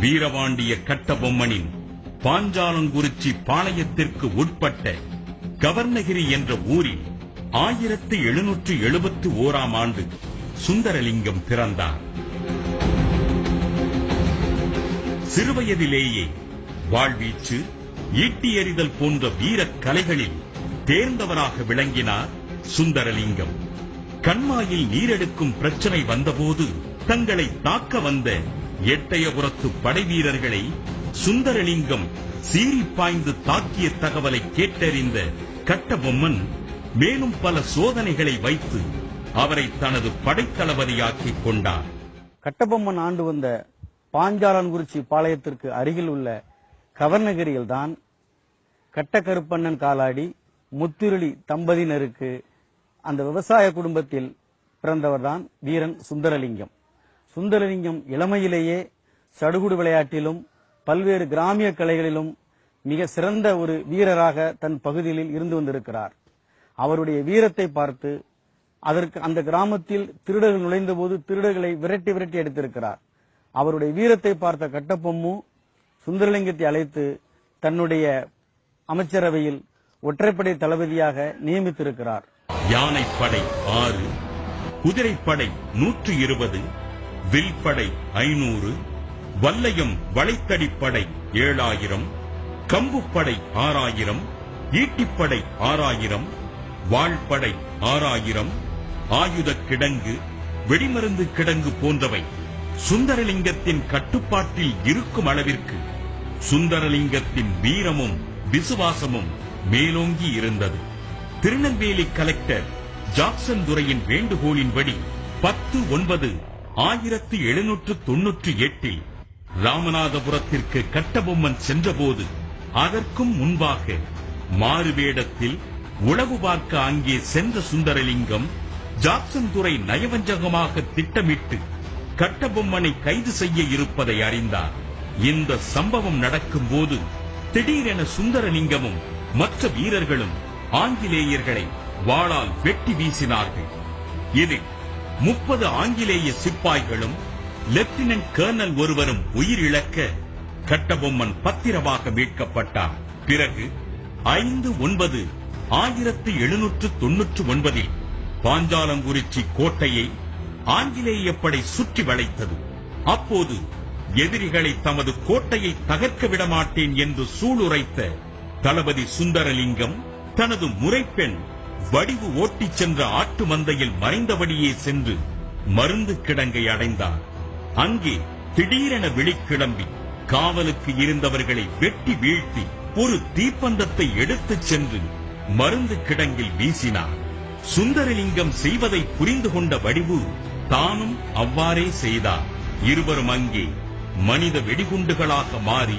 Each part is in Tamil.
வீரபாண்டிய கட்டபொம்மனின் பாஞ்சாலங்குறிச்சி பாளையத்திற்கு உட்பட்ட கவர்ணகிரி என்ற ஊரில் 1771ஆம் ஆண்டு சுந்தரலிங்கம் பிறந்தார். சிறுவயதிலேயே வாழ்வீச்சு, ஈட்டி எறிதல் போன்ற வீரக் கலைகளில் தேர்ந்தவராக விளங்கினார் சுந்தரலிங்கம். கண்மாயில் நீரெடுக்கும் பிரச்சனை வந்தபோது தங்களை தாக்க வந்த எட்டயபுரத்து படைவீரர்களை சுந்தரலிங்கம் சீறி பாய்ந்து தாக்கிய தகவலை கேட்டறிந்த கட்டபொம்மன் மேலும் பல சோதனைகளை வைத்து அவரை தனது படைத்தளபதியாக்கிக் கொண்டார். கட்டபொம்மன் ஆண்டு வந்த பாஞ்சாலங்குறிச்சி பாளையத்திற்கு அருகில் உள்ள கவர்ணகிரியில்தான் கட்டக்கருப்பண்ணன் காலாடி முத்துருளி தம்பதியினருக்கு அந்த விவசாய குடும்பத்தில் பிறந்தவர்தான் வீரன் சுந்தரலிங்கம். சுந்தரலிங்கம் இளமையிலேயே சடுகுடு விளையாட்டிலும் பல்வேறு கிராமிய கலைகளிலும் மிக சிறந்த ஒரு வீரராக தன் பகுதியில் இருந்து வந்திருக்கிறார். அவருடைய வீரத்தை பார்த்து அதற்கு அந்த கிராமத்தில் திருடர்கள் நுழைந்த போது திருடர்களை விரட்டி விரட்டி எடுத்திருக்கிறார். அவருடைய வீரத்தை பார்த்த கட்டபொம்மு சுந்தரலிங்கத்தை அழைத்து தன்னுடைய அமைச்சரவையில் ஒற்றைப்படை தளபதியாக நியமித்திருக்கிறார். யானைப்படை 6, குதிரைப்படை 120, வில்படை 500, வல்லையம் வளைத்தடிப்படை 7000, கம்புப்படை 6000, ஈட்டிப்படை 6000, வாழ்படை 6000, ஆயுத கிடங்கு, வெடிமருந்து கிடங்கு போன்றவை சுந்தரலிங்கத்தின் கட்டுப்பாட்டில் இருக்கும் அளவிற்கு சுந்தரலிங்கத்தின் வீரமும் விசுவாசமும் மேலோங்கி இருந்தது. திருநெல்வேலி கலெக்டர் ஜாக்சன் துரையின் வேண்டுகோளின்படி 10/9/1798 ராமநாதபுரத்திற்கு கட்டபொம்மன் சென்றபோது அதற்கும் முன்பாக மாறுவேடத்தில் உளவு பார்க்க அங்கே சென்ற சுந்தரலிங்கம் ஜாக்சன் துரை நயவஞ்சகமாக திட்டமிட்டு கட்டபொம்மனை கைது செய்ய இருப்பதை அறிந்தார். இந்த சம்பவம் நடக்கும் போது திடீரென சுந்தரலிங்கமும் மற்ற வீரர்களும் ஆங்கிலேயர்களை வாளால் வெட்டி வீசினார்கள். இதில் 30 ஆங்கிலேய சிப்பாய்களும் லெப்டினன்ட் கர்னல் ஒருவரும் உயிரிழக்க கட்டபொம்மன் பத்திரமாக மீட்கப்பட்டார். பிறகு 5/9/1799 பாஞ்சாலங்குறிச்சி கோட்டையை ஆங்கிலேய படை சுற்றி வளைத்தது. அப்போது எதிரிகளை தமது கோட்டையை தகர்க்க விடமாட்டேன் என்று சூளுரைத்த தளபதி சுந்தரலிங்கம் தனது முறைப்பெண் வடிவு ஓட்டிச் சென்ற ஆட்டு மந்தையில் மறைந்தபடியே சென்று மருந்து கிடங்கை அடைந்தார். அங்கே திடீரென விழிக்கிளம்பி காவலுக்கு இருந்தவர்களை வெட்டி வீழ்த்தி ஒரு தீப்பந்தத்தை எடுத்துச் சென்று மருந்து கிடங்கில் வீசினார். சுந்தரலிங்கம் செய்வதை புரிந்து கொண்ட வடிவு தானும் அவ்வாறே செய்தார். இருவரும் அங்கே மனித வெடிகுண்டுகளாக மாறி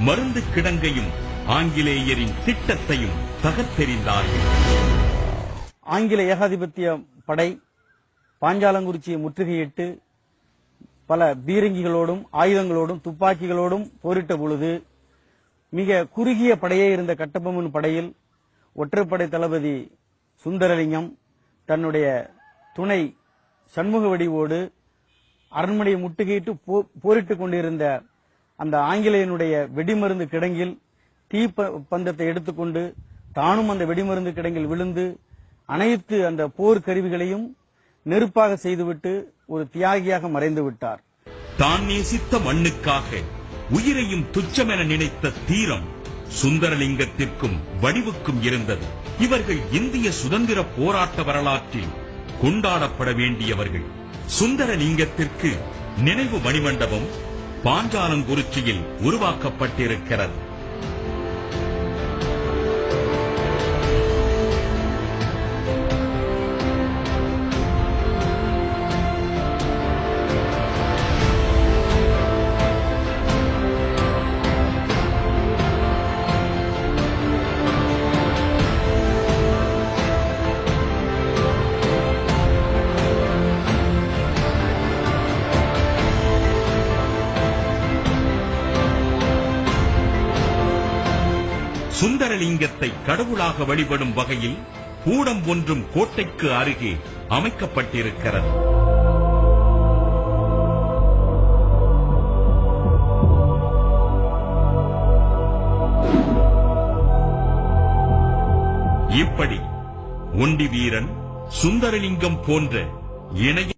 மருந்து கிடங்கையும் ஆங்கிலேயரின் திட்டத்தையும் தகர்த்தெறிந்தார்கள். ஆங்கில ஏகாதிபத்திய படை பாஞ்சாலங்குறிச்சியை முற்றுகையிட்டு பல பீரங்கிகளோடும் ஆயுதங்களோடும் துப்பாக்கிகளோடும் போரிட்ட பொழுது மிக குறுகிய படையே இருந்த கட்டபொம்மன் படையில் ஒற்றைப்படை தளபதி சுந்தரலிங்கம் தன்னுடைய துணை சண்முக வடிவோடு அரண்மனையை முற்றுகையிட்டு போரிட்டுக் கொண்டிருந்த அந்த ஆங்கிலேயனுடைய வெடிமருந்து கிடங்கில் தீப்பந்தத்தை எடுத்துக்கொண்டு தானும் அந்த வெடிமருந்து கிடங்கில் விழுந்து அனைத்து அந்த போர் கருவிகளையும் நெருப்பாக செய்துவிட்டு ஒரு தியாகியாக மறைந்து விட்டார். தான் நேசித்த மண்ணுக்காக உயிரையும் துச்சமென நினைத்த தீரம் சுந்தரலிங்கத்திற்கும் வடிவுக்கும் இருந்தது. இவர்கள் இந்திய சுதந்திர போராட்ட வரலாற்றில் கொண்டாடப்பட வேண்டியவர்கள். சுந்தரலிங்கத்திற்கு நினைவு மணிமண்டபம் பாஞ்சாலங்குறிச்சியில் உருவாக்கப்பட்டிருக்கிறது. சுந்தரலிங்கத்தை கடவுளாக வழிபடும் வகையில் கூடம் ஒன்றும் கோட்டைக்கு அருகே அமைக்கப்பட்டிருக்கிறது. இப்படி ஒண்டி வீரன், சுந்தரலிங்கம் போன்ற இணைய